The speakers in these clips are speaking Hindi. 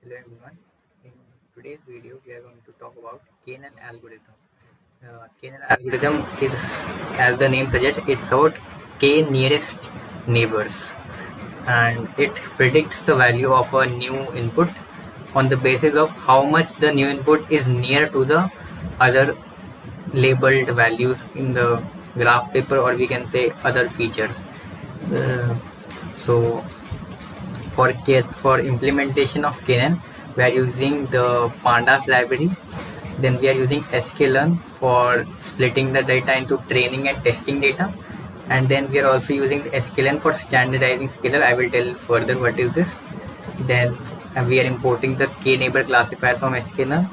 Hello everyone. In today's video, we are going to talk about KNN algorithm. KNN algorithm is, as the name suggests, it's about k nearest neighbors, and it predicts the value of a new input on the basis of how much the new input is near to the other labeled values in the graph paper, or we can say other features. Uh, so for implementation of KNN, we are using the pandas library. Then we are using sklearn for splitting the data into training and testing data. And then we are also using the sklearn for standardizing scalar. I will tell further what is this. Then we are importing the k-neighbor classifier from sklearn.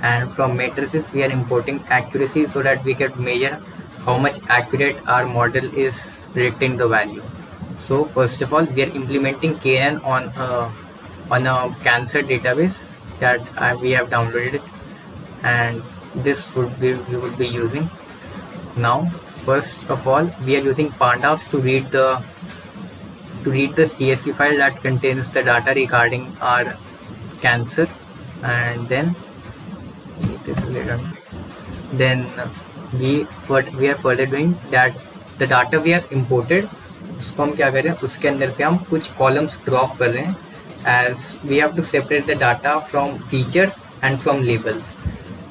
And from matrices, we are importing accuracy so that we can measure how much accurate our model is predicting the value. So first of all, we are implementing KNN on a cancer database that we have downloaded, and this we would be using now. First of all, we are using pandas to read the CSV file that contains the data regarding our cancer, and then this later. Then we are further doing that the data we have imported, उसको हम क्या कर रहे हैं, उसके अंदर से हम कुछ कॉलम्स ड्रॉप कर रहे हैं, as we have to separate the data from features and from labels.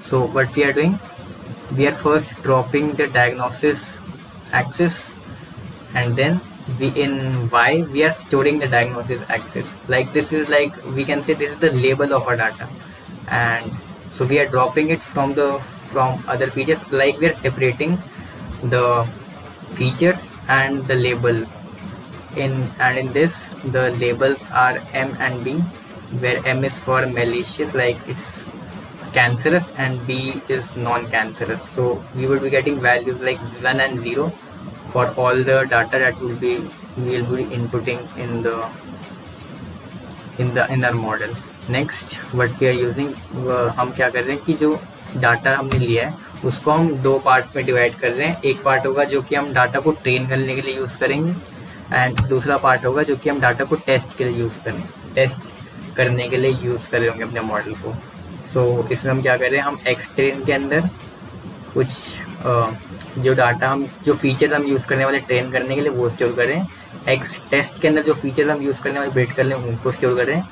So what we are doing, we are first dropping the diagnosis axis, and then in Y we are storing the diagnosis axis. Like this is, like we can say, this is the label of our data, and so we are dropping it from other features, like we are separating the features and the label. In this, the labels are M and B, where M is for malicious, like it's cancerous, and B is non-cancerous. So we will be getting values like 1 and 0 for all the data that we will be inputting in our model. Next, what we are using, हम क्या कर रहे हैं कि जो डाटा हमने लिया है उसको हम दो पार्ट्स में डिवाइड कर रहे हैं. एक पार्ट होगा जो कि हम डाटा को ट्रेन करने के लिए यूज़ करेंगे, एंड दूसरा पार्ट होगा जो कि हम डाटा को टेस्ट के लिए यूज़ करने के लिए यूज़ कर रहे होंगे अपने मॉडल को. सो इसमें हम क्या कर रहे हैं, हम एक्सट्रेन के अंदर कुछ जो डाटा जो फीचर हम यूज़ करने वाले ट्रेन करने के लिए वो स्टोर कर रहे हैं. एक्स टेस्ट के अंदर जो फीचर हम यूज़ करने वाले बिल्ड करने उनको स्टोर कर रहे हैं.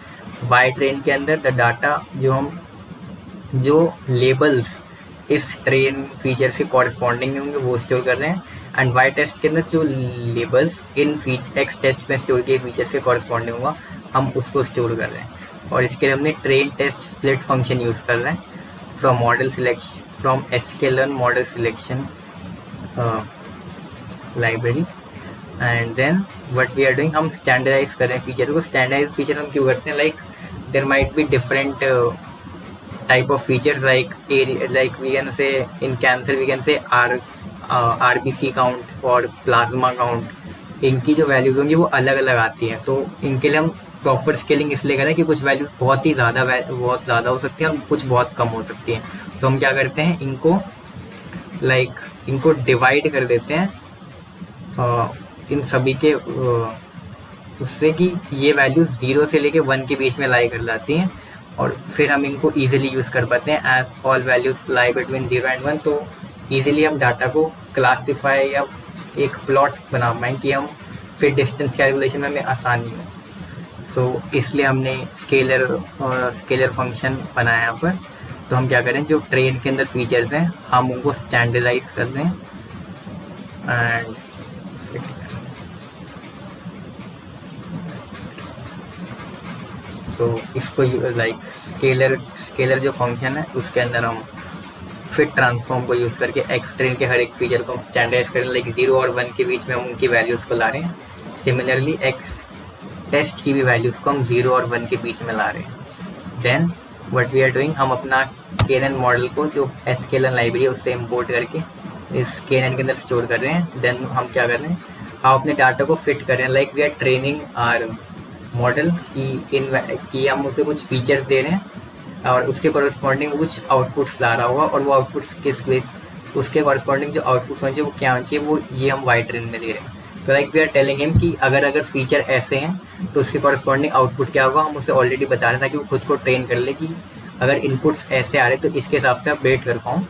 वाई ट्रेन के अंदर द डाटा जो लेबल्स इस ट्रेन फीचर से कॉरस्पॉन्डिंग होंगे वो स्टोर कर रहे हैं. एंड वाई टेस्ट के अंदर जो लेबल्स इन एक्स टेस्ट में स्टोर किए फीचर से कॉरस्पॉन्डिंग होगा हम उसको स्टोर कर रहे हैं. और इसके लिए हमने train test split function use कर रहे हैं from sklearn model selection library. And then what we are doing, हम स्टैंडर्डाइज कर रहे हैं फीचर को. स्टैंडर्डाइज फीचर हम क्यों करते हैं, like there might be different type of features, like we can say in cancer we can say RBC count और plasma count, इनकी जो वैल्यूज होंगी वो अलग अलग आती हैं. तो इनके लिए हम प्रॉपर स्केलिंग इसलिए करें कि कुछ वैल्यूज बहुत ज़्यादा हो सकती हैं, कुछ बहुत कम हो सकती हैं. तो हम क्या करते हैं, इनको डिवाइड कर देते हैं इन सभी के उससे कि ये वैल्यूज 0 से लेके 1 के बीच में लाई कर जाती हैं, और फिर हम इनको ईजिली यूज़ कर पाते हैं as all values lie between 0 and 1. तो ईजिली हम डाटा को क्लासीफाई या एक प्लॉट बना पाएँ कि हम फिर डिस्टेंस कैलकुलेशन में हमें आसानी हो. सो इसलिए हमने स्केलर फंक्शन बनाया यहाँ पर. तो हम क्या करें, जो ट्रेन के अंदर फीचर्स हैं हम उनको स्टैंडर्डाइज कर दें, एंड तो इसको लाइक स्केलर जो फंक्शन है उसके अंदर हम फिट ट्रांसफॉर्म को यूज़ करके एक्स ट्रेन के हर एक फीचर को हम स्टैंडर्डाइज करें, लाइक 0 और 1 के बीच में हम उनकी वैल्यूज़ को ला रहे हैं. सिमिलरली एक्स टेस्ट की भी वैल्यूज़ को हम 0 और 1 के बीच में ला रहे हैं. Then what we are doing, हम अपना KNN मॉडल को जो sklearn लाइब्रेरी है उससे इम्पोर्ट करके इस KNN के अंदर स्टोर कर रहे हैं. देन हम क्या कर रहे हैं, हम अपने डाटा को फिट कर रहे हैं, like we are training our model की हम उसे कुछ फीचर्स दे रहे हैं और उसके कॉरस्पॉन्डिंग कुछ आउटपुट्स ला रहा होगा, और वो आउटपुट्स उसके कॉरस्पॉन्डिंग जो आउटपुट्स होने चाहिए वो क्या होना चाहिए, वो ये हम वाई ट्रेन में दे रहे हैं. तो like we are telling him कि अगर फीचर ऐसे हैं तो उसके कॉरस्पॉन्डिंग आउटपुट क्या होगा, हम उसे ऑलरेडी बता रहे ताकि वो खुद को ट्रेन कर ले कि अगर इनपुट्स ऐसे आ रहे तो इसके हिसाब से आप वेट कर पाऊँ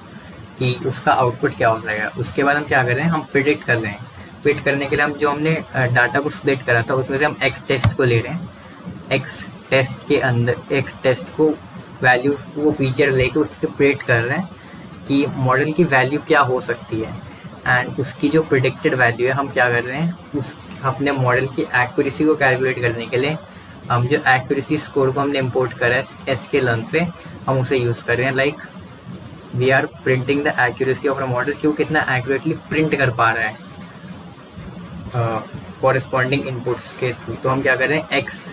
कि उसका आउटपुट क्या हो जाएगा। उसके बाद हम क्या कर रहे हैं, हम प्रिडिक्ट कर रहे हैं। प्रिडिक्ट करने के लिए हम जो हमने डाटा को स्प्लिट करा था उसमें से हम एक्स टेस्ट को ले रहे हैं। एक्स टेस्ट के अंदर एक्स टेस्ट को वैल्यू वो फीचर लेके उससे प्रिडिक्ट कर रहे हैं कि मॉडल की वैल्यू क्या हो सकती है, एंड उसकी जो प्रिडिक्टेड वैल्यू है हम क्या कर रहे हैं, उस अपने मॉडल की एक्यूरेसी को कैलकुलेट करने के लिए हम जो एक्यूरेसी स्कोर को हमने इंपोर्ट करा है sklearn से, हम उसे यूज़ कर रहे हैं। Like we are printing the accuracy of a model कि वो कितना एक्यूरेटली प्रिंट कर पा रहा है कॉरेस्पॉन्डिंग इनपुट्स के थ्रू। तो हम क्या कर रहे हैं, एक्स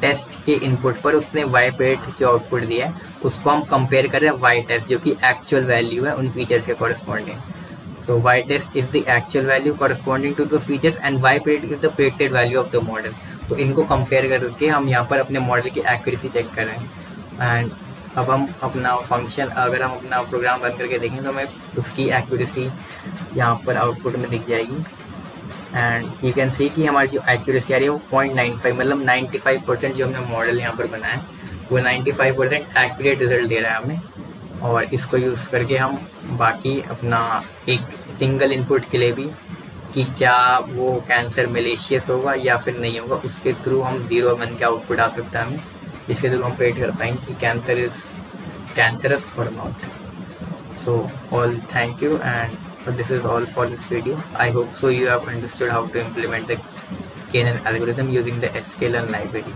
टेस्ट के इनपुट पर उसने वाई पेट जो आउटपुट दिया है उसको हम कंपेयर कर रहे हैं वाई टेस्ट जो कि एक्चुअल वैल्यू है उन फीचर्स के corresponding. So y test is the actual value corresponding to the features and y predict is the predicted value of the model. तो इनको कंपेयर करके हम यहाँ पर अपने मॉडल की एक्यूरेसी चेक कर रहे हैं। एंड अब हम अपना फंक्शन, अगर हम अपना प्रोग्राम रन करके देखें तो हमें उसकी एक्यूरेसी यहाँ पर आउटपुट में दिख जाएगी। एंड यू कैन सी कि हमारी जो एक्यूरेसी आ रही है वो 0.95, मतलब 95% जो हमने मॉडल यहाँ पर बनाया है वो 95% एक्यूरेट रिजल्ट दे रहा है हमें। और इसको यूज़ करके हम बाकी अपना एक सिंगल इनपुट के लिए भी कि क्या वो कैंसर मलेशियस होगा या फिर नहीं होगा, उसके थ्रू हम 0 और 1 के आउटपुट आ सकता है हमें, जिसके थ्रू हम प्रेडिक्ट कर पाएंगे कि कैंसर इज कैंसरस और not. So all thank you and this is all for this video. I hope so you have understood how to implement the KNN algorithm using the sklearn library.